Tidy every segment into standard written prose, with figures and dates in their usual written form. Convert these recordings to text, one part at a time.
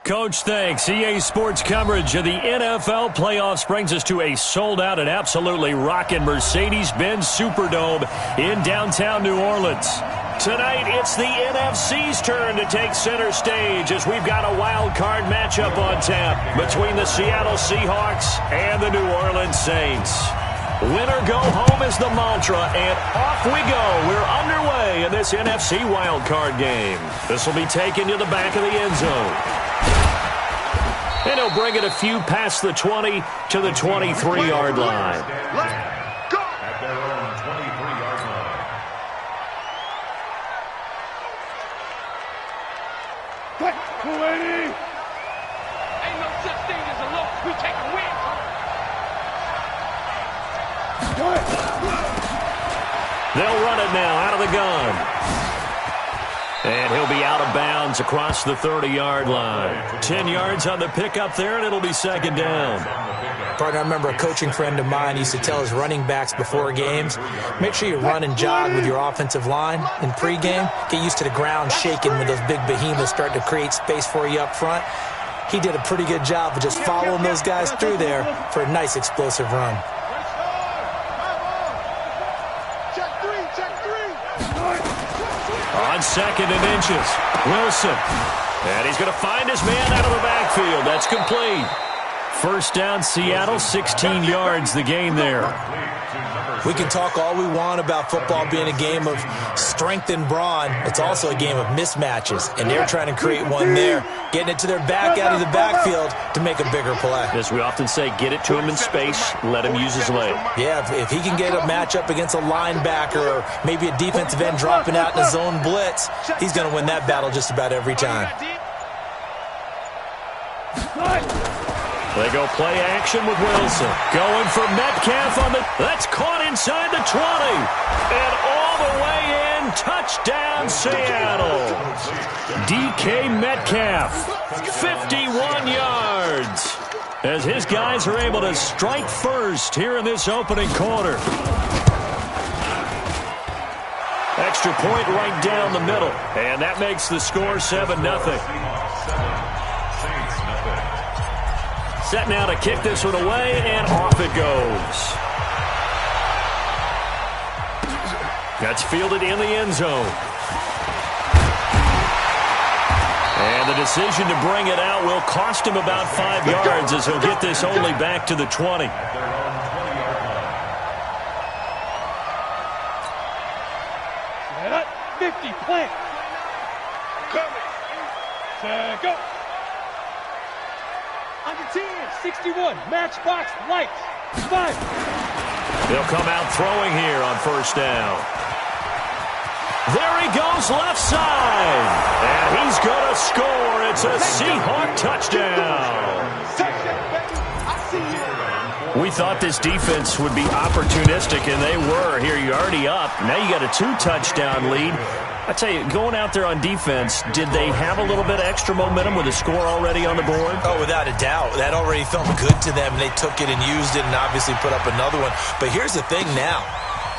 Coach, thanks. EA Sports coverage of the NFL playoffs brings us to a sold-out and absolutely rocking Mercedes-Benz Superdome in downtown New Orleans. Tonight, it's the NFC's turn to take center stage as we've got a wild card matchup on tap between the Seattle Seahawks and the New Orleans Saints. Winner go home is the mantra, and off we go. We're underway in this NFC wild card game. This will be taken to the back of the end zone. And he'll bring it a few past the 20 to the 23-yard line. Let's go! At their own 23-yard line. Quick, 280! Ain't no such thing as a loss. We take a win. They'll run it now out of the gun. And he'll be out of bounds across the 30-yard line. 10 yards on the pickup there, and it'll be second down. Partner, I remember a coaching friend of mine used to tell his running backs before games, make sure you run and jog with your offensive line in pregame. Get used to the ground shaking when those big behemoths start to create space for you up front. He did a pretty good job of just following those guys through there for a nice explosive run. On second and inches, Wilson. And he's going to find his man out of the backfield. That's complete. First down, Seattle, 16 yards the gain there. We can talk all we want about football being a game of strength and brawn. It's also a game of mismatches, and they're trying to create one there, getting it to their back out of the backfield to make a bigger play. As we often say, get it to him in space, let him use his leg. Yeah, if he can get a matchup against a linebacker or maybe a defensive end dropping out in a zone blitz, he's going to win that battle just about every time. They go play action with Wilson. Going for Metcalf on the... That's caught inside the 20. And all the way in. Touchdown, Seattle. DK Metcalf, 51 yards. As his guys are able to strike first here in this opening quarter. Extra point right down the middle. And that makes the score 7-0. Set now to kick this one away, and off it goes. That's fielded in the end zone. And the decision to bring it out will cost him about 5 yards as he'll get this only back to the 20. Set up, 50, plant. Coming. Set, go. On the 10, 61, matchbox, lights, 5. They'll come out throwing here on first down. There he goes left side. And he's going to score. It's a Seahawk touchdown. We thought this defense would be opportunistic, and they were. Here, you're already up. Now you got a 2-touchdown lead. I tell you, going out there on defense, did they have a little bit of extra momentum with a score already on the board? Oh, without a doubt. That already felt good to them. They took it and used it and obviously put up another one. But here's the thing now.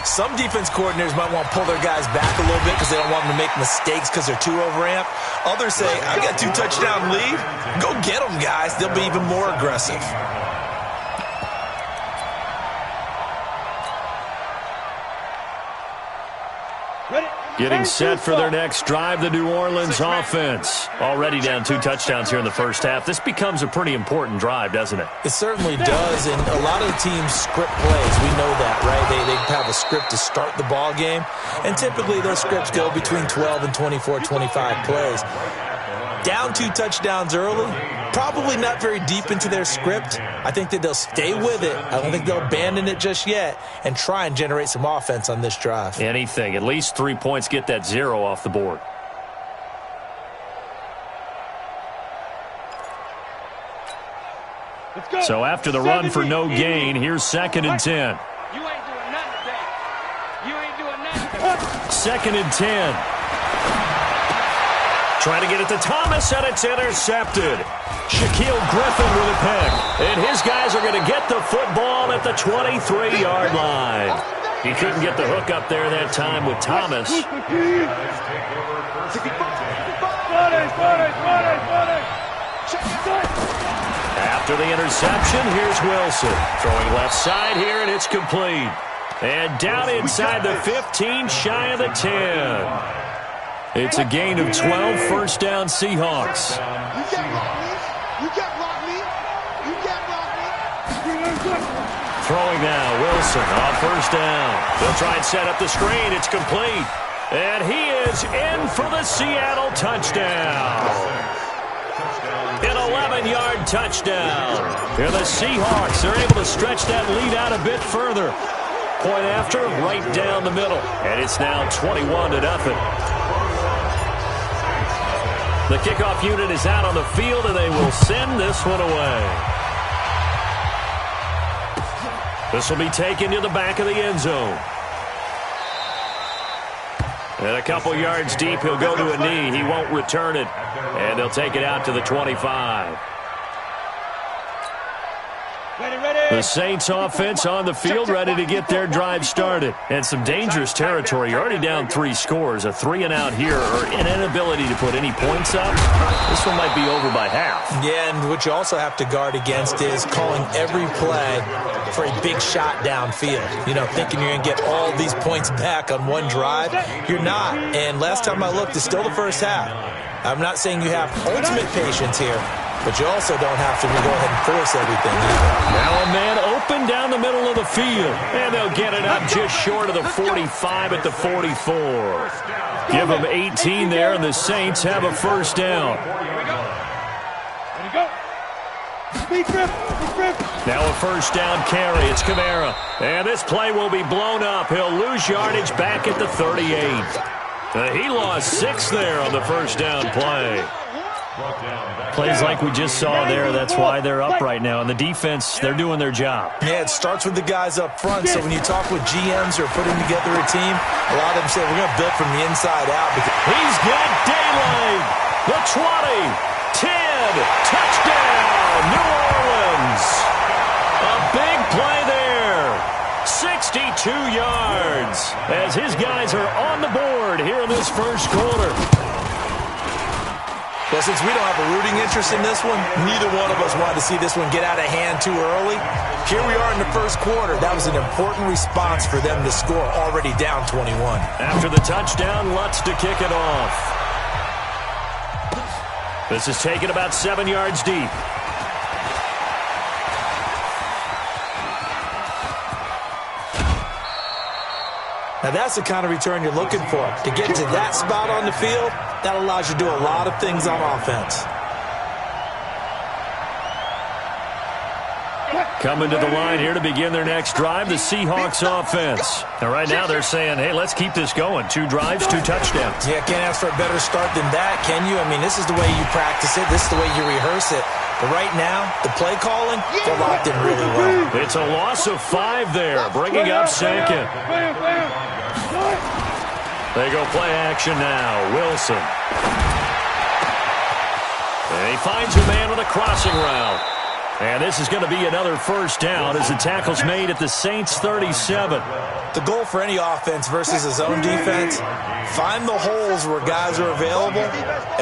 Some defense coordinators might want to pull their guys back a little bit because they don't want them to make mistakes because they're too overamped. Others say, I got 2-touchdown lead. Go get them, guys. They'll be even more aggressive. Getting set for their next drive, the New Orleans offense. Already down 2 touchdowns here in the first half. This becomes a pretty important drive, doesn't it? It certainly does, and a lot of the teams script plays. We know that, right? They have a script to start the ball game, and typically those scripts go between 12 and 24, 25 plays. Down 2 touchdowns early, probably not very deep into their script. I think that they'll stay with it. I don't think they'll abandon it just yet and try and generate some offense on this drive. Anything. At least 3 points, get that 0 off the board. So after the run for no gain, here's 2nd and 10. You ain't doing nothing today. You ain't doing nothing. 2nd and 10. Trying to get it to Thomas, and it's intercepted. Shaquille Griffin with a pick. And his guys are going to get the football at the 23-yard line. He couldn't get the hook up there that time with Thomas. After the interception, here's Wilson. Throwing left side here, and it's complete. And down inside the 15, shy of the 10. It's a gain of 12, first down Seahawks. You can't block me. You can't block me. You can't block me. Throwing now, Wilson on first down. They'll try and set up the screen. It's complete. And he is in for the Seattle touchdown. An 11-yard touchdown. Here the Seahawks are able to stretch that lead out a bit further. Point after, right down the middle. And it's now 21-0. The kickoff unit is out on the field, and they will send this one away. This will be taken to the back of the end zone. And a couple yards deep, he'll go to a knee. He won't return it. And they'll take it out to the 25. The Saints offense on the field, ready to get their drive started. And some dangerous territory. You're already down 3 scores. A 3-and-out here, or an inability to put any points up. This one might be over by half. Yeah, and what you also have to guard against is calling every play for a big shot downfield. You know, thinking you're going to get all these points back on one drive. You're not. And last time I looked, it's still the first half. I'm not saying you have ultimate patience here, but you also don't have to go ahead and force everything either. Now a man open down the middle of the field. And they'll get it up just short of the 45 at the 44. Give them 18 there, and the Saints have a first down. Ready, go. Speed grip. Now a first down carry. It's Kamara. And this play will be blown up. He'll lose yardage back at the 38. He lost 6 there on the first down play. Plays like we just saw there, that's why they're up right now. And the defense, they're doing their job. Yeah, it starts with the guys up front. So when you talk with GMs who are putting together a team, a lot of them say we're going to build from the inside out. He's got daylight. The 20, 10, touchdown, New Orleans. A big play there. 62 yards as his guys are on the board here in this first quarter. Well, since we don't have a rooting interest in this one, neither one of us wanted to see this one get out of hand too early. Here we are in the first quarter. That was an important response for them to score, already down 21. After the touchdown, Lutz to kick it off. This is taken about 7 yards deep. Now that's the kind of return you're looking for. To get to that spot on the field, that allows you to do a lot of things on offense. Coming to the line here to begin their next drive, the Seahawks offense. And right now they're saying, hey, let's keep this going. 2 drives, 2 touchdowns. Yeah, can't ask for a better start than that, can you? I mean, this is the way you practice it. This is the way you rehearse it. But right now, the play calling, they're locked in really well. It's a loss of 5 there, bringing up second. They go play action now. Wilson. And he finds a man with a crossing route. And this is going to be another first down as the tackle's made at the Saints' 37. The goal for any offense versus his own defense, find the holes where guys are available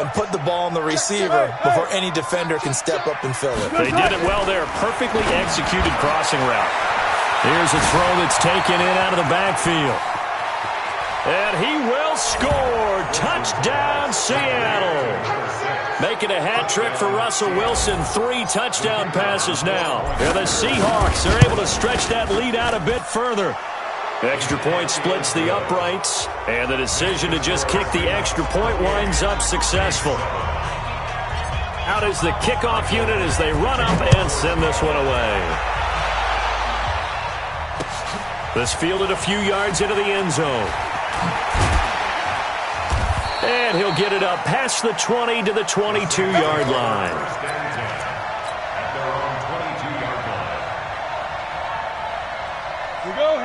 and put the ball on the receiver before any defender can step up and fill it. They did it well there. Perfectly executed crossing route. Here's a throw that's taken in out of the backfield. And he will score. Touchdown, Seattle. Making a hat trick for Russell Wilson. 3 touchdown passes now. And the Seahawks are able to stretch that lead out a bit further. Extra point splits the uprights. And the decision to just kick the extra point winds up successful. Out is the kickoff unit as they run up and send this one away. This fielded a few yards into the end zone. And he'll get it up past the 20 to the 22-yard line.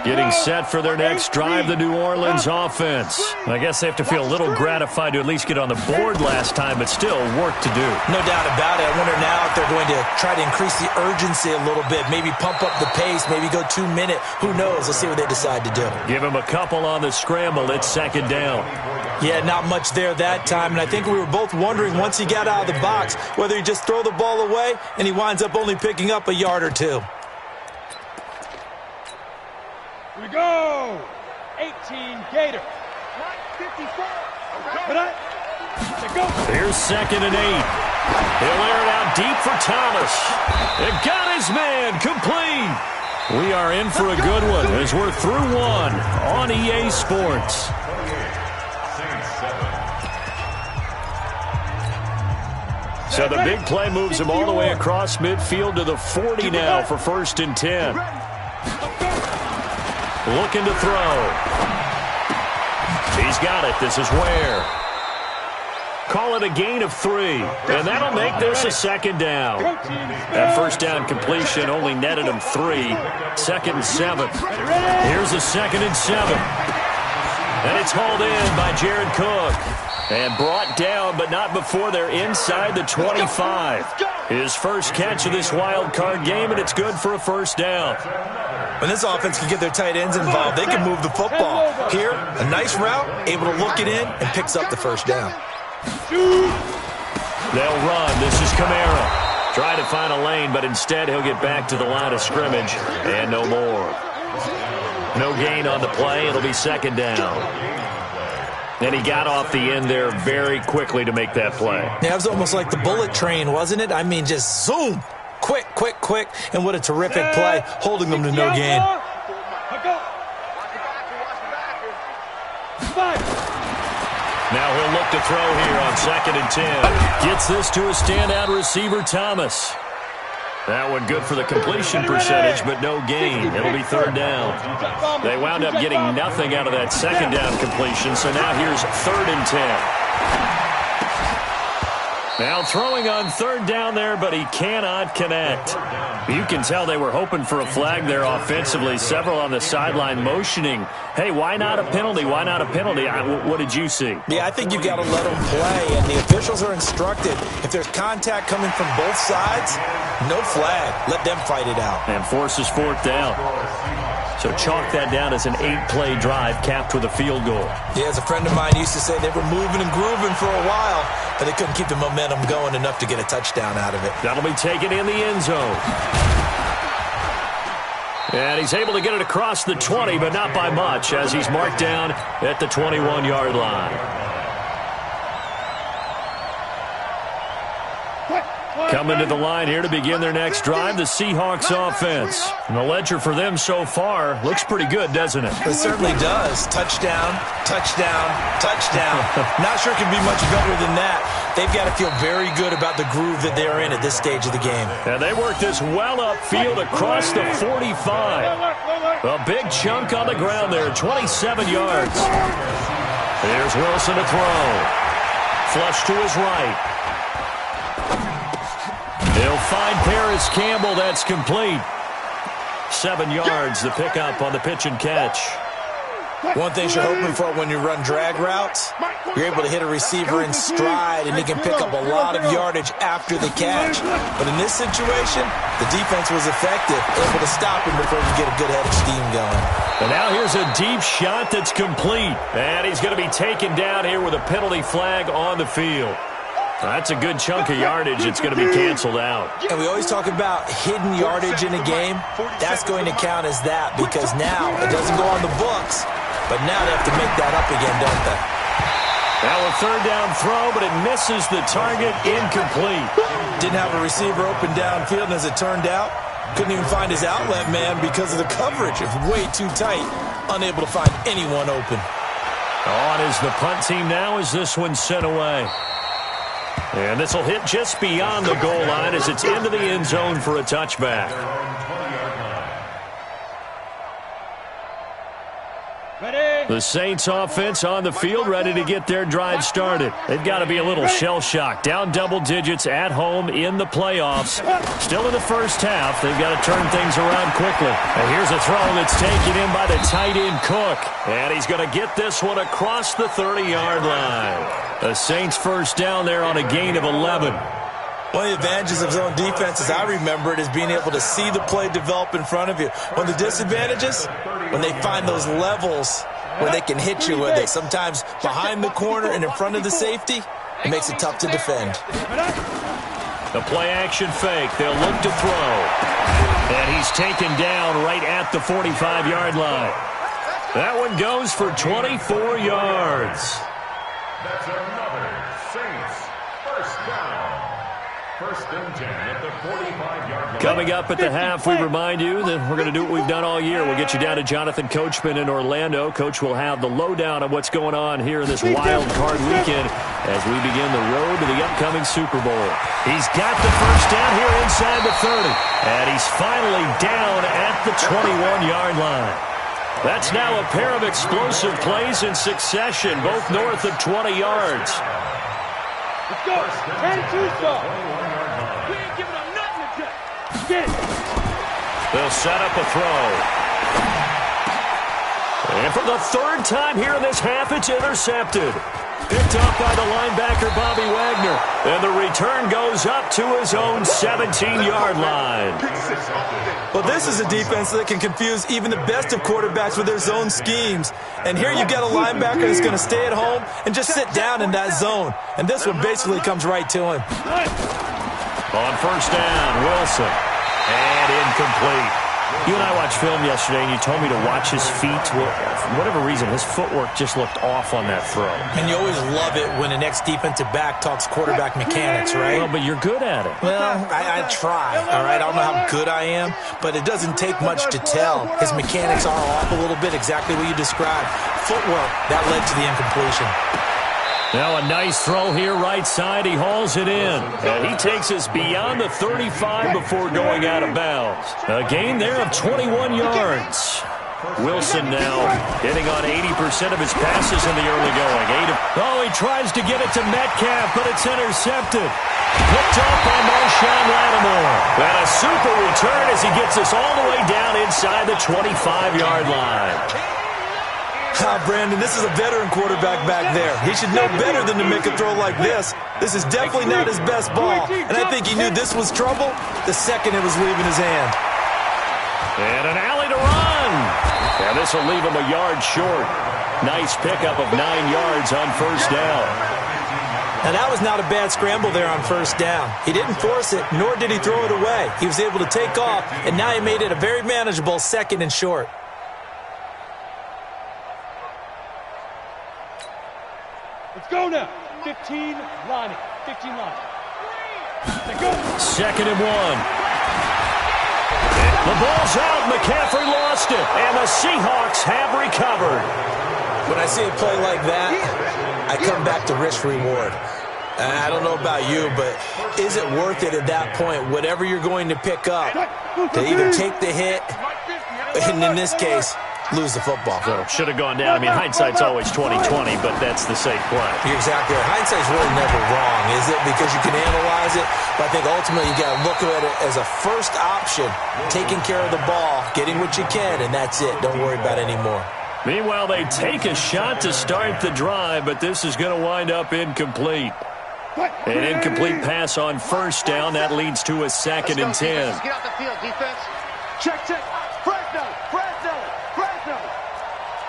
Getting set for their next drive, the New Orleans offense. I guess they have to feel a little gratified to at least get on the board last time, but still work to do. No doubt about it. I wonder now if they're going to try to increase the urgency a little bit, maybe pump up the pace, maybe go 2 minute. Who knows? Let's see what they decide to do. Give him a couple on the scramble. It's second down. Yeah, not much there that time, and I think we were both wondering once he got out of the box whether he just throw the ball away and he winds up only picking up a yard or two. Here we go. 18 Gator. 54. Here's 2nd and 8. He'll air it out deep for Thomas. It got his man complete. We are in for a good one as we're through one on EA Sports. So the big play moves him all the way across midfield to the 40 now for 1st and 10. Looking to throw. He's got it. This is Ware. Call it a gain of 3, and that'll make this a 2nd down. That 1st down completion only netted him 3. 2nd and 7. Here's a 2nd and 7. And it's hauled in by Jared Cook. And brought down, but not before they're inside the 25. His first catch of this wild card game, and it's good for a 1st down. When this offense can get their tight ends involved, they can move the football. Here, a nice route, able to look it in, and picks up the 1st down. They'll run. This is Kamara. Try to find a lane, but instead he'll get back to the line of scrimmage, and no more. No gain on the play. It'll be 2nd down. And he got off the end there very quickly to make that play. Yeah, it was almost like the bullet train, wasn't it? I mean, just zoom. Quick, quick, quick. And what a terrific play, holding them to no gain. Now he'll look to throw here on 2nd and 10. Gets this to a standout receiver, Thomas. That one good for the completion percentage, but no gain. It'll be 3rd down. They wound up getting nothing out of that 2nd down completion, so now here's 3rd and 10. Now throwing on 3rd down there, but he cannot connect. You can tell they were hoping for a flag there offensively. Several on the sideline motioning, hey, why not a penalty? Why not a penalty? What did you see? Yeah, I think you got to let them play, and the officials are instructed. If there's contact coming from both sides, no flag. Let them fight it out. And forces 4th down. So chalk that down as an 8-play drive capped with a field goal. Yeah, as a friend of mine used to say, they were moving and grooving for a while, but they couldn't keep the momentum going enough to get a touchdown out of it. That'll be taken in the end zone. And he's able to get it across the 20, but not by much, as he's marked down at the 21-yard line. Coming to the line here to begin their next drive, the Seahawks offense. And the ledger for them so far looks pretty good, doesn't it? It certainly does. Touchdown, touchdown, touchdown. Not sure it can be much better than that. They've got to feel very good about the groove that they're in at this stage of the game. And they work this well upfield across the 45. A big chunk on the ground there, 27 yards. Here's Wilson to throw. Flush to his right. He'll find Paris Campbell. That's complete. 7 yards, the pickup on the pitch and catch. One thing you're hoping for when you run drag routes, you're able to hit a receiver in stride, and he can pick up a lot of yardage after the catch. But in this situation, the defense was effective, able to stop him before he get a good head of steam going. And now here's a deep shot that's complete. And he's going to be taken down here with a penalty flag on the field. That's a good chunk of yardage. It's going to be canceled out. And we always talk about hidden yardage in a game. That's going to count as that because now it doesn't go on the books, but now they have to make that up again, don't they? Now a 3rd down throw, but it misses the target. Incomplete. Didn't have a receiver open downfield, and as it turned out, couldn't even find his outlet man because of the coverage. It was way too tight, unable to find anyone open. On is the punt team now as this one's sent away. And this will hit just beyond the goal line as it's into the end zone for a touchback. Ready? The Saints offense on the field, ready to get their drive started. They've got to be a little shell-shocked. Down double digits at home in the playoffs. Still in the first half. They've got to turn things around quickly. And here's a throw that's taken in by the tight end Cook. And he's going to get this one across the 30-yard line. The Saints first down there on a gain of 11. One of the advantages of zone defense, as I remember it, is being able to see the play develop in front of you. One of the disadvantages, when they find those levels where they can hit you with it, sometimes behind the corner and in front of the safety, it makes it tough to defend. The play-action fake. They'll look to throw. And he's taken down right at the 45-yard line. That one goes for 24 yards. That's another Saints first down. First and 10 at the 45-yard line. Coming up at the half, we remind you that we're going to do what we've done all year. We'll get you down to Jonathan Coachman in Orlando. Coach will have the lowdown of what's going on here in this wild card weekend as we begin the road to the upcoming Super Bowl. He's got the first down here inside the 30. And he's finally down at the 21-yard line. That's now a pair of explosive plays in succession, both north of 20 yards. Let's go. 10-2 stop. We ain't giving them nothing to do. Get it. They'll set up a throw. And for the third time here in this half, it's intercepted. Picked up by the linebacker, Bobby Wagner. And the return goes up to his own 17-yard line. Well, this is a defense that can confuse even the best of quarterbacks with their zone schemes. And here you've got a linebacker that's going to stay at home and just sit down in that zone. And this one basically comes right to him. On first down, Wilson. And incomplete. You and I watched film yesterday, and you told me to watch his feet. Well, for whatever reason, his footwork just looked off on that throw. And you always love it when an ex-defensive back talks quarterback mechanics, right? Well, but you're good at it. Well, I try, all right? I don't know how good I am, but it doesn't take much to tell. His mechanics are off a little bit, exactly what you described. Footwork, that led to the incompletion. Now a nice throw here right side. He hauls it in. And he takes us beyond the 35 before going out of bounds. A gain there of 21 yards. Wilson now hitting on 80% of his passes in the early going. He tries to get it to Metcalf, but it's intercepted. Picked up by Marshawn Lattimore. And a super return as he gets us all the way down inside the 25-yard line. Brandon, this is a veteran quarterback back there. He should know better than to make a throw like this. This is definitely not his best ball. And I think he knew this was trouble the second it was leaving his hand. And an alley to run. And this will leave him a yard short. Nice pickup of 9 yards on first down. Now, that was not a bad scramble there on first down. He didn't force it, nor did he throw it away. He was able to take off, and now he made it a very manageable second and short. Let's go now. 15 lining. 15 lining. Let's go. Second and 1. The ball's out. McCaffrey lost it. And the Seahawks have recovered. When I see a play like that, I come back to risk-reward. I don't know about you, but is it worth it at that point, whatever you're going to pick up, to either take the hit, and in this case, lose the football? So should have gone down. I mean, hindsight's always 20/20, but that's the safe play. You're exactly right. Hindsight's really never wrong, is it? Because you can analyze it, but I think ultimately you got to look at it as a first option, taking care of the ball, getting what you can, and that's it. Don't worry about it anymore. Meanwhile, they take a shot to start the drive, but this is going to wind up incomplete. An incomplete pass on first down. That leads to a second and 10. Get out the field, defense. Check. Fresno.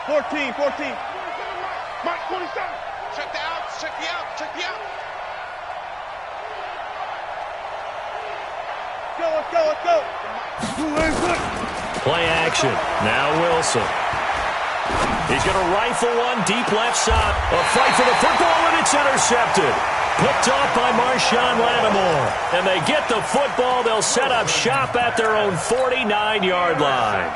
14. Mike, 27. Check the outs. Let's go. Play action. Now Wilson. He's going to rifle one deep left side. A fight for the football, and it's intercepted. Picked off by Marshawn Lattimore. And they get the football. They'll set up shop at their own 49-yard line.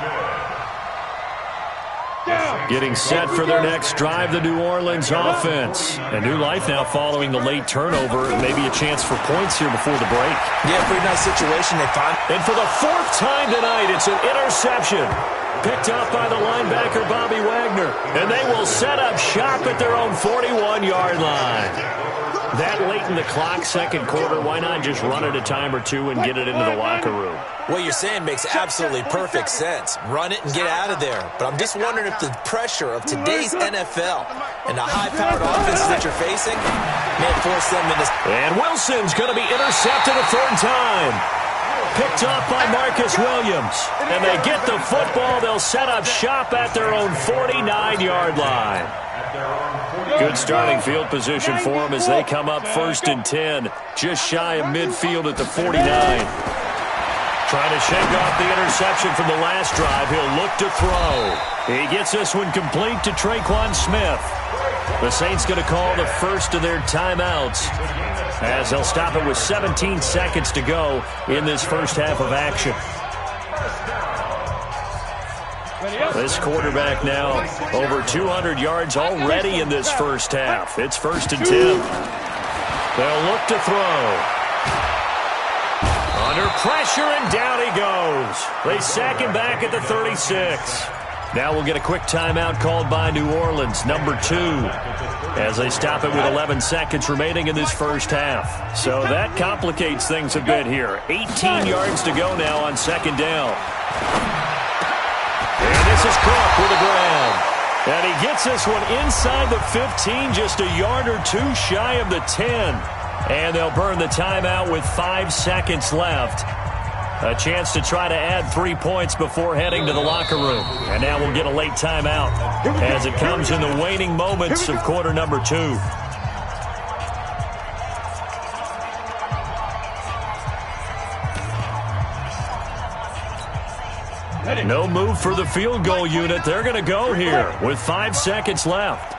Getting set for their next drive, the New Orleans offense. A new life now following the late turnover. Maybe a chance for points here before the break. Yeah, pretty nice situation they find. And for the fourth time tonight, it's an interception. Picked off by the linebacker, Bobby Wagner. And they will set up shop at their own 41-yard line. That late in the clock, second quarter, why not just run it a time or two and get it into the locker room? What you're saying makes absolutely perfect sense. Run it and get out of there. But I'm just wondering if the pressure of today's NFL and the high-powered offenses that you're facing may force them into... And Wilson's going to be intercepted a third time. Picked off by Marcus Williams. And they get the football. They'll set up shop at their own 49-yard line. Good starting field position for them as they come up 1st and 10. Just shy of midfield at the 49. Trying to shake off the interception from the last drive. He'll look to throw. He gets this one complete to Traquan Smith. The Saints going to call the first of their timeouts as they'll stop it with 17 seconds to go in this first half of action. This quarterback now over 200 yards already in this first half. It's 1st and 10. They'll look to throw. Under pressure, and down he goes. They sack him back at the 36. Now we'll get a quick timeout called by New Orleans, number 2, as they stop it with 11 seconds remaining in this first half. So that complicates things a bit here. 18 yards to go now on second down. And this is Cook with a grab. And he gets this one inside the 15, just a yard or two shy of the 10. And they'll burn the timeout with 5 seconds left. A chance to try to add 3 points before heading to the locker room. And now we'll get a late timeout as it comes in the waning moments of quarter number 2. No move for the field goal unit. They're going to go here with 5 seconds left.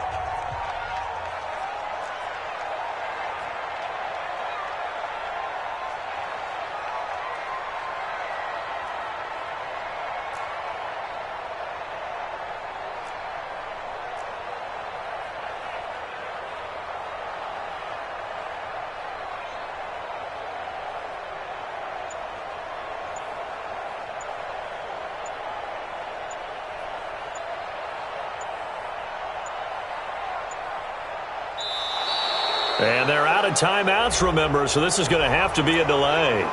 And they're out of timeouts, remember, so this is going to have to be a delay.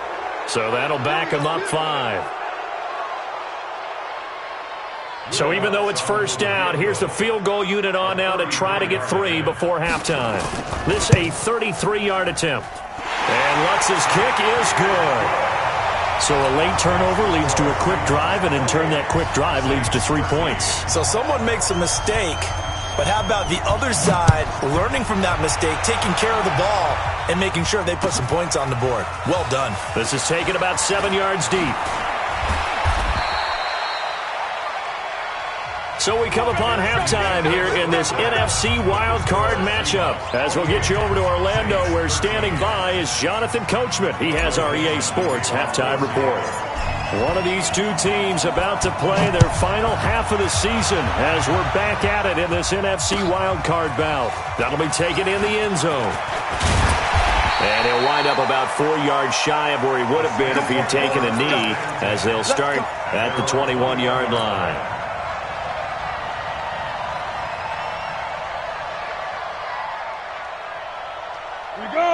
So that'll back them up 5. So even though it's first down, here's the field goal unit on now to try to get 3 before halftime. This a 33-yard attempt. And Lutz's kick is good. So a late turnover leads to a quick drive, and in turn that quick drive leads to 3 points. So someone makes a mistake. But how about the other side, learning from that mistake, taking care of the ball, and making sure they put some points on the board? Well done. This is taken about 7 yards deep. So we come upon halftime here in this NFC Wild Card matchup. As we'll get you over to Orlando, where standing by is Jonathan Coachman. He has our EA Sports halftime report. One of these two teams about to play their final half of the season as we're back at it in this NFC wildcard bout. That'll be taken in the end zone. And he'll wind up about 4 yards shy of where he would have been if he had taken a knee, as they'll start at the 21-yard line.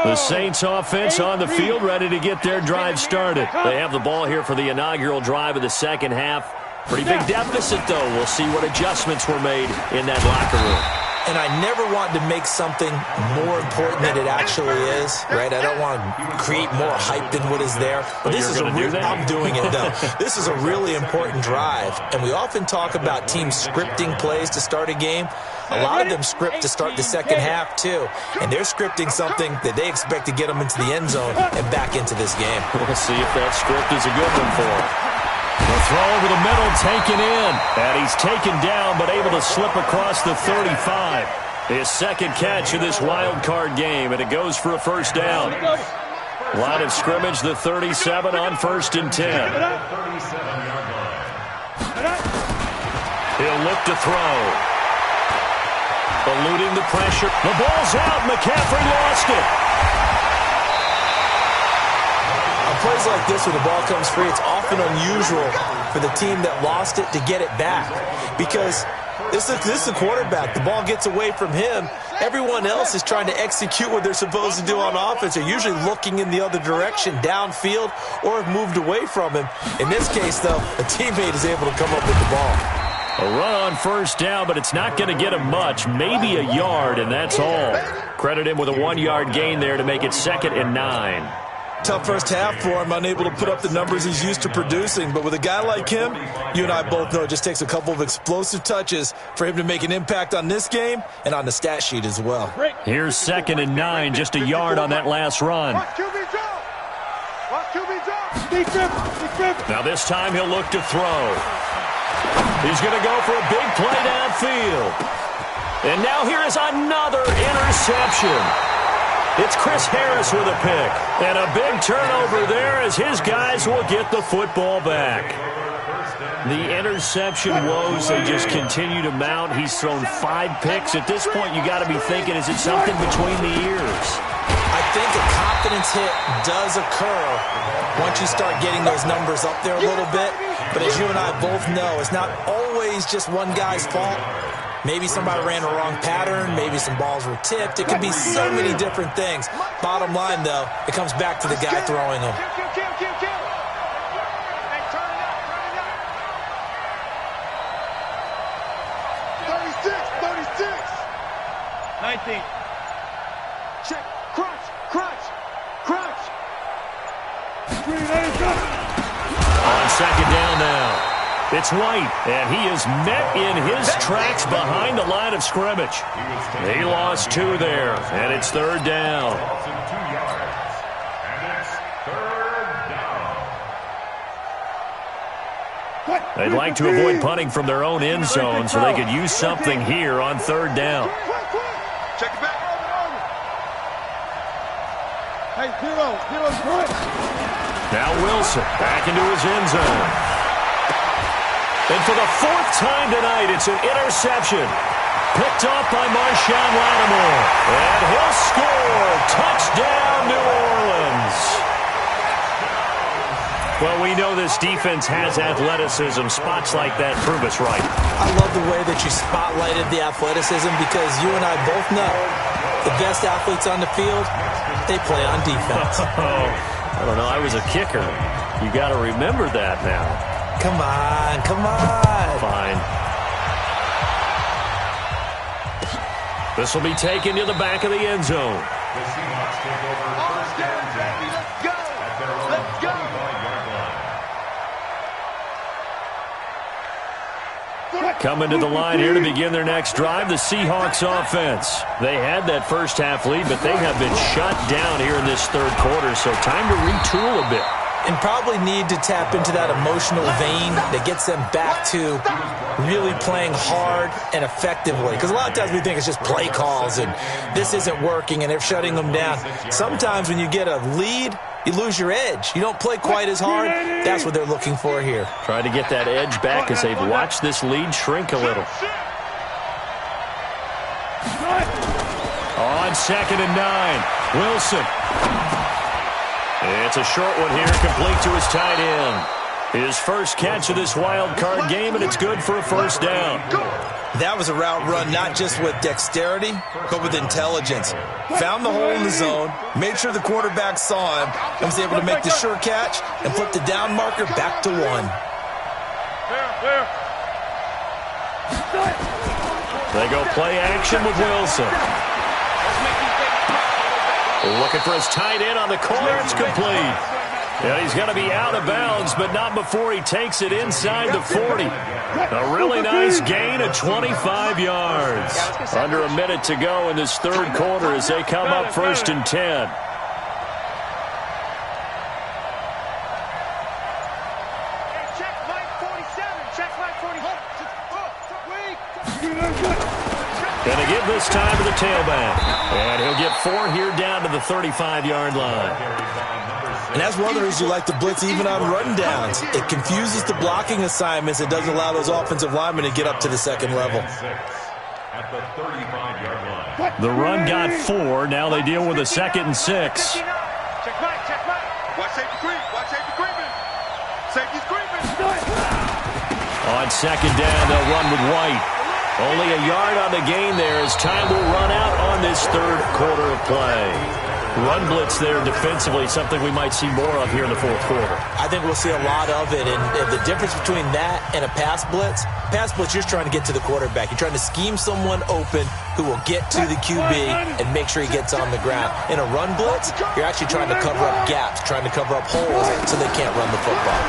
The Saints offense on the field, ready to get their drive started. They have the ball here for the inaugural drive of the second half. Pretty big deficit, though. We'll see what adjustments were made in that locker room. And I never want to make something more important than it actually is, right? I don't want to create more hype than what is there. But this is I'm doing it, though. This is a really important drive. And we often talk about teams scripting plays to start a game. A lot of them script to start the second half, too. And they're scripting something that they expect to get them into the end zone and back into this game. We'll see if that script is a good one for them. The throw over the middle, taken in. And he's taken down, but able to slip across the 35. His second catch of this wild card game, and it goes for a first down. Line of scrimmage, the 37 on 1st and 10. He'll look to throw. Eluding the pressure. The ball's out. McCaffrey lost it. I'll plays like this, when the ball comes free, it's often unusual for the team that lost it to get it back, because this is the quarterback. The ball gets away from him. Everyone else is trying to execute what they're supposed to do on offense. They're usually looking in the other direction, downfield, or have moved away from him. In this case, though, a teammate is able to come up with the ball. A run on first down, but it's not going to get him much, maybe a yard, and that's all. Credit him with a 1-yard gain there to make it 2nd and 9. Tough first half for him, unable to put up the numbers he's used to producing. But with a guy like him, you and I both know it just takes a couple of explosive touches for him to make an impact on this game and on the stat sheet as well. Here's 2nd and 9, just a yard on that last run. Now this time he'll look to throw. He's going to go for a big play downfield. And now here is another interception. It's Chris Harris with a pick. And a big turnover there as his guys will get the football back. The interception woes, they just continue to mount. He's thrown 5 picks. At this point, you got to be thinking, is it something between the ears? I think a confidence hit does occur once you start getting those numbers up there a little bit. But as you and I both know, it's not always just one guy's fault. Maybe somebody ran a wrong pattern. Maybe some balls were tipped. It can be so many different things. Bottom line, though, it comes back to the guy throwing them. Check. Crunch. On 2nd down now. It's White, and he is met in his tracks behind the line of scrimmage. He lost 2 there, and it's 3rd down. They'd like to avoid punting from their own end zone so they could use something here on 3rd down. Check it back. Hey, Heroes, Now Wilson back into his end zone. And for the 4th time tonight, it's an interception. Picked up by Marshawn Lattimore. And he'll score. Touchdown, New Orleans. Well, we know this defense has athleticism. Spots like that prove us right. I love the way that you spotlighted the athleticism, because you and I both know the best athletes on the field, they play on defense. I don't know. I was a kicker. You got to remember that now. Come on. Fine. This will be taken to the back of the end zone. The Seahawks take over first down and 10 at their own 25-yard line. Coming to the line here to begin their next drive, the Seahawks offense. They had that first half lead, but they have been shut down here in this 3rd quarter, so time to retool a bit. And probably need to tap into that emotional vein that gets them back to really playing hard and effectively. Because a lot of times we think it's just play calls and this isn't working and they're shutting them down. Sometimes when you get a lead, you lose your edge. You don't play quite as hard. That's what they're looking for here. Trying to get that edge back as they've watched this lead shrink a little. On 2nd and 9, Wilson. It's a short one here, complete to his tight end. His first catch of this wild card game, and it's good for a first down. That was a route run not just with dexterity, but with intelligence. Found the hole in the zone, made sure the quarterback saw him, and was able to make the sure catch and flip the down marker back to 1. They go play action with Wilson. Looking for his tight end on the corner. It's complete. Yeah, he's going to be out of bounds, but not before he takes it inside the 40. A really nice gain of 25 yards. Under a minute to go in this 3rd quarter as they come up 1st and 10. Check Mike 47. Check Mike 47. Going to give this time to the tailback. And he'll get 4 here down to the 35-yard line. And that's one of the reasons you like to blitz even on rundowns. It confuses the blocking assignments. It doesn't allow those offensive linemen to get up to the 2nd level. At the 35-yard line. The run got 4. Now they deal with a 2nd and 6. Check Mike. Watch safety creep. Watch safety creeping. Safety's creeping. On second down, they'll run with White. Only a yard on the gain there as time will run out on this third quarter of play. Run blitz there defensively, something we might see more of here in the fourth quarter. I think we'll see a lot of it, and the difference between that and a pass blitz, you're just trying to get to the quarterback. You're trying to scheme someone open who will get to the QB and make sure he gets on the ground. In a run blitz, you're actually trying to cover up gaps, trying to cover up holes so they can't run the football.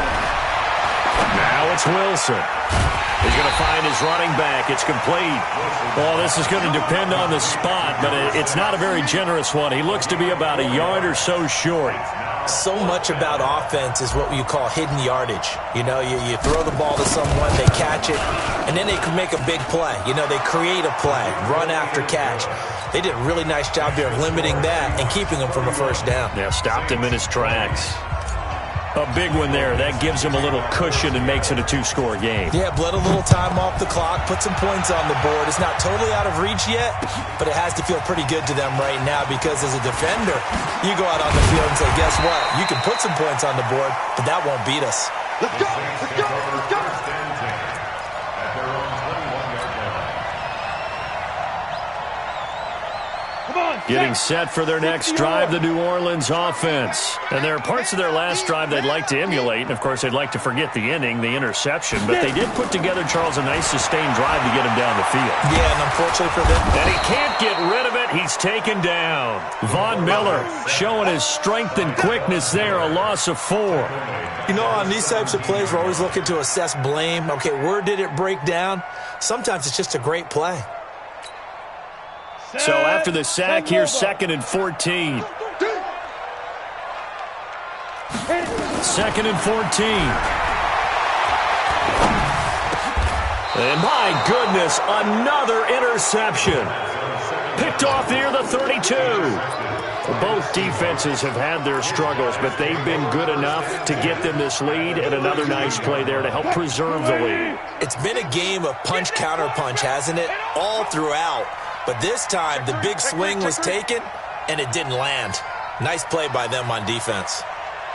Now it's Wilson. He's going to find his running back. It's complete. Well, this is going to depend on the spot, but it's not a very generous one. He looks to be about a yard or so short. So much about offense is what you call hidden yardage. You know, you throw the ball to someone, they catch it, and then they can make a big play. You know, they create a play, run after catch. They did a really nice job there of limiting that and keeping him from a first down. Yeah, stopped him in his tracks. A big one there. That gives him a little cushion and makes it a two-score game. Yeah, bled a little time off the clock, put some points on the board. It's not totally out of reach yet, but it has to feel pretty good to them right now because as a defender, you go out on the field and say, guess what? You can put some points on the board, but that won't beat us. Let's go. Let's go. Let's go. Getting set for their next drive, the New Orleans offense. And there are parts of their last drive they'd like to emulate. And, of course, they'd like to forget the inning, the interception. But they did put together, Charles, a nice sustained drive to get him down the field. Yeah, and unfortunately for them. And he can't get rid of it. He's taken down. Von Miller showing his strength and quickness there, a loss of 4. You know, on these types of plays, we're always looking to assess blame. Okay, where did it break down? Sometimes it's just a great play. So after the sack, here's 2nd and 14. 2nd and 14. And my goodness, another interception. Picked off near the 32. Both defenses have had their struggles, but they've been good enough to get them this lead, and another nice play there to help preserve the lead. It's been a game of punch-counter-punch, hasn't it? All throughout. But this time, the big swing was taken, and it didn't land. Nice play by them on defense.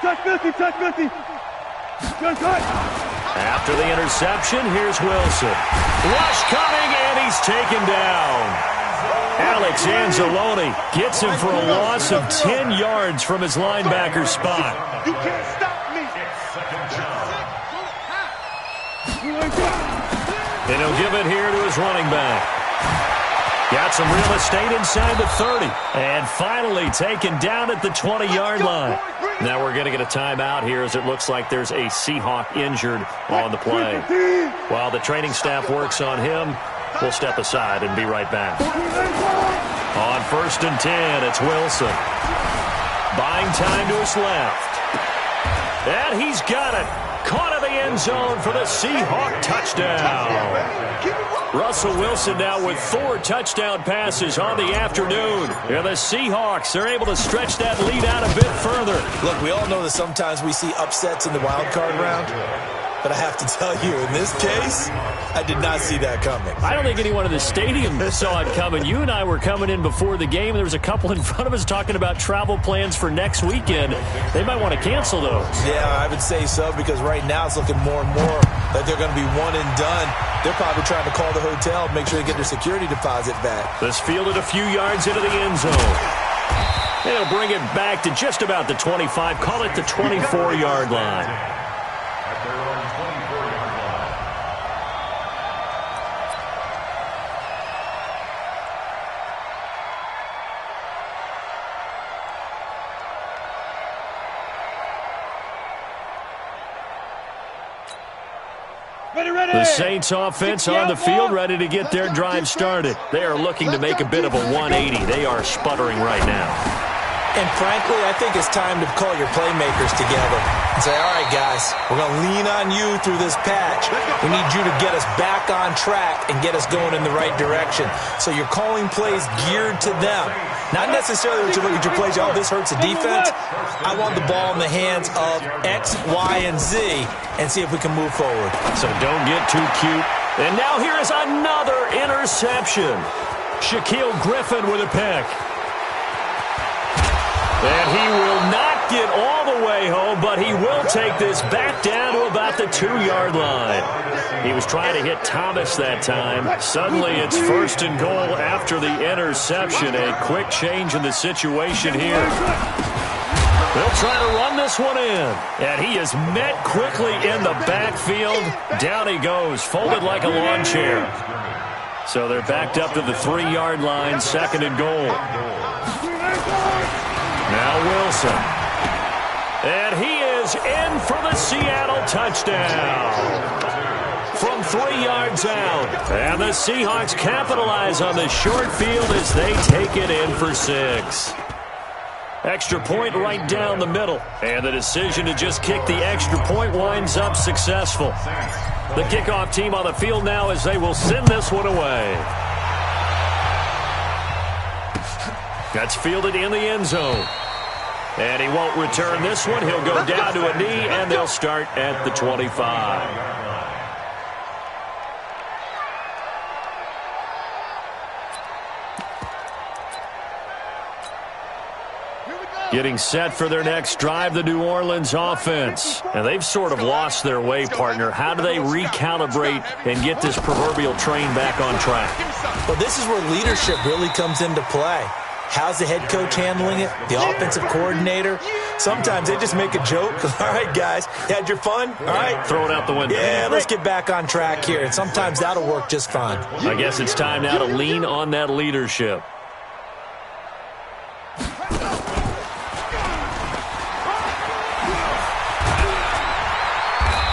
Touch 50, touch 50. Good touch. After the interception, here's Wilson. Rush coming, and he's taken down. Alex Anzalone gets him for a loss of 10 yards from his linebacker spot. You can't stop me. And he'll give it here to his running back. Got some real estate inside the 30. And finally taken down at the 20-yard line. Now we're going to get a timeout here as it looks like there's a Seahawk injured on the play. While the training staff works on him, we'll step aside and be right back. On 1st and 10, it's Wilson. Buying time to his left. And he's got it. Caught in the end zone for the Seahawk touchdown. Russell Wilson now with 4 touchdown passes on the afternoon. And the Seahawks are able to stretch that lead out a bit further. Look, we all know that sometimes we see upsets in the wild card round. But I have to tell you, in this case, I did not see that coming. I don't think anyone in the stadium saw it coming. You and I were coming in before the game. There was a couple in front of us talking about travel plans for next weekend. They might want to cancel those. Yeah, I would say so, because right now it's looking more and more like they're going to be one and done. They're probably trying to call the hotel and make sure they get their security deposit back. This fielded a few yards into the end zone. They'll bring it back to just about the 25. Call it the 24-yard line. The Saints offense on the field, ready to get their drive started. They are looking to make a bit of a 180. They are sputtering right now. And frankly, I think it's time to call your playmakers together and say, all right, guys, we're going to lean on you through this patch. We need you to get us back on track and get us going in the right direction. So you're calling plays geared to them. Not necessarily that you look at your plays, oh, this hurts the defense. I want the ball in the hands of X, Y, and Z and see if we can move forward. So don't get too cute. And now here is another interception. Shaquille Griffin with a pick. And he will not make it all the way home, but he will take this back down to about the 2-yard line. He was trying to hit Thomas that time. Suddenly it's 1st and goal after the interception. A quick change in the situation here. They'll try to run this one in. And he is met quickly in the backfield. Down he goes, folded like a lawn chair. So they're backed up to the 3-yard line, 2nd and goal. Now Wilson. And he is in for the Seattle touchdown. From 3 yards out. And the Seahawks capitalize on the short field as they take it in for 6. Extra point right down the middle. And the decision to just kick the extra point winds up successful. The kickoff team on the field now as they will send this one away. That's fielded in the end zone. And he won't return this one. He'll go down to a knee, and they'll start at the 25. Getting set for their next drive, the New Orleans offense. And they've sort of lost their way, partner. How do they recalibrate and get this proverbial train back on track? Well, this is where leadership really comes into play. How's the head coach handling it? The offensive coordinator? Sometimes they just make a joke. All right, guys, had your fun? All right. Throw it out the window. Yeah, let's get back on track here. And sometimes that'll work just fine. I guess it's time now to lean on that leadership.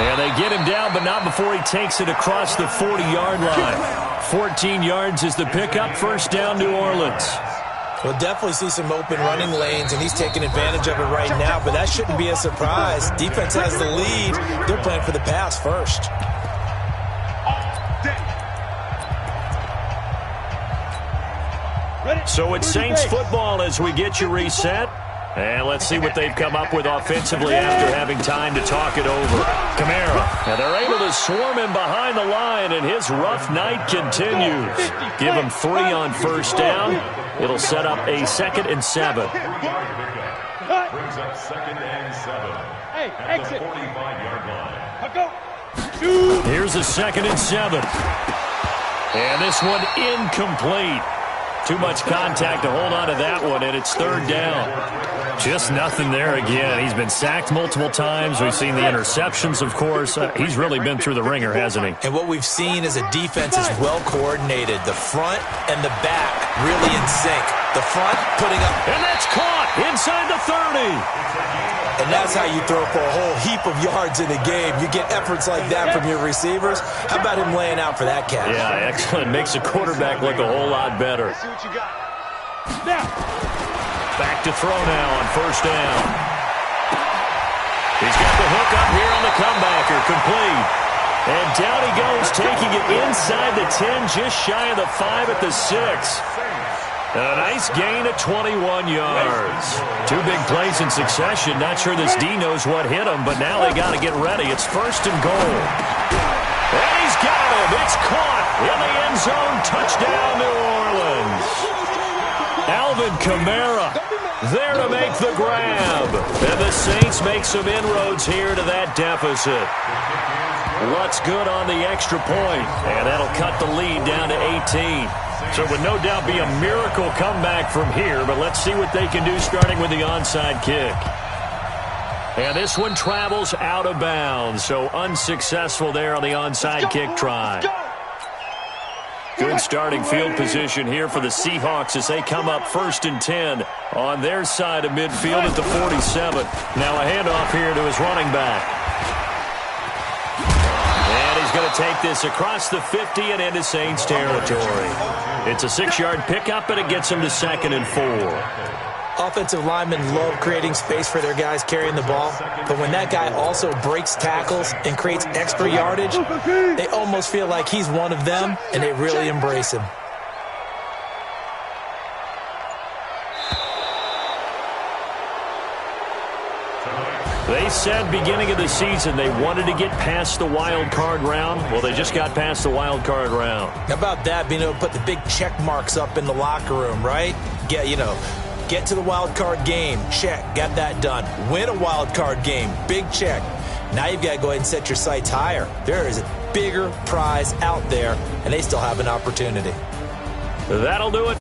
And they get him down, but not before he takes it across the 40-yard line. 14 yards is the pickup. 1st down, New Orleans. We'll definitely see some open running lanes, and he's taking advantage of it right now, but that shouldn't be a surprise. Defense has the lead. They're playing for the pass first. So it's Saints football as we get you reset. And let's see what they've come up with offensively after having time to talk it over. Kamara. And they're able to swarm him behind the line, and his rough night continues. Give him 3 on 1st down. It'll set up a 2nd and 7. Brings up 2nd and 7. Hey, At the exit. 45-yard line. Go. Here's a 2nd and 7. And this one incomplete. Too much contact to hold on to that one, and it's 3rd down. Just nothing there again. He's been sacked multiple times. We've seen the interceptions, of course. He's really been through the ringer, hasn't he? And what we've seen is a defense is well coordinated. The front and the back really in sync. The front putting up. And that's caught inside the 30. And that's how you throw for a whole heap of yards in a game. You get efforts like that from your receivers. How about him laying out for that catch? Yeah, excellent. Makes the quarterback look a whole lot better. See what you got. Now. Back to throw now on 1st down. He's got the hook up here on the comebacker. Complete. And down he goes, taking it inside the 10, just shy of the 5 at the 6. A nice gain of 21 yards. 2 big plays in succession. Not sure this D knows what hit him, but now they got to get ready. It's 1st and goal. And he's got him. It's caught in the end zone. Touchdown, New Orleans. Alvin Kamara there to make the grab. And the Saints make some inroads here to that deficit. What's good on the extra point? And that'll cut the lead down to 18. So it would no doubt be a miracle comeback from here, but let's see what they can do starting with the onside kick. And this one travels out of bounds, so unsuccessful there on the onside kick try. Good starting field position here for the Seahawks as they come up 1st and 10 on their side of midfield at the 47. Now a handoff here to his running back. And he's going to take this across the 50 and into Saints territory. It's a 6-yard pickup, and it gets him to 2nd and 4. Offensive linemen love creating space for their guys carrying the ball, but when that guy also breaks tackles and creates extra yardage, they almost feel like he's one of them, and they really embrace him. They said beginning of the season they wanted to get past the wild card round. Well, they just got past the wild card round. How about that, being able to put the big check marks up in the locker room, right? Yeah, you know, Get to the wild card game. Check. Got that done. Win a wild card game. Big check. Now you've got to go ahead and set your sights higher. There is a bigger prize out there, and they still have an opportunity. That'll do it.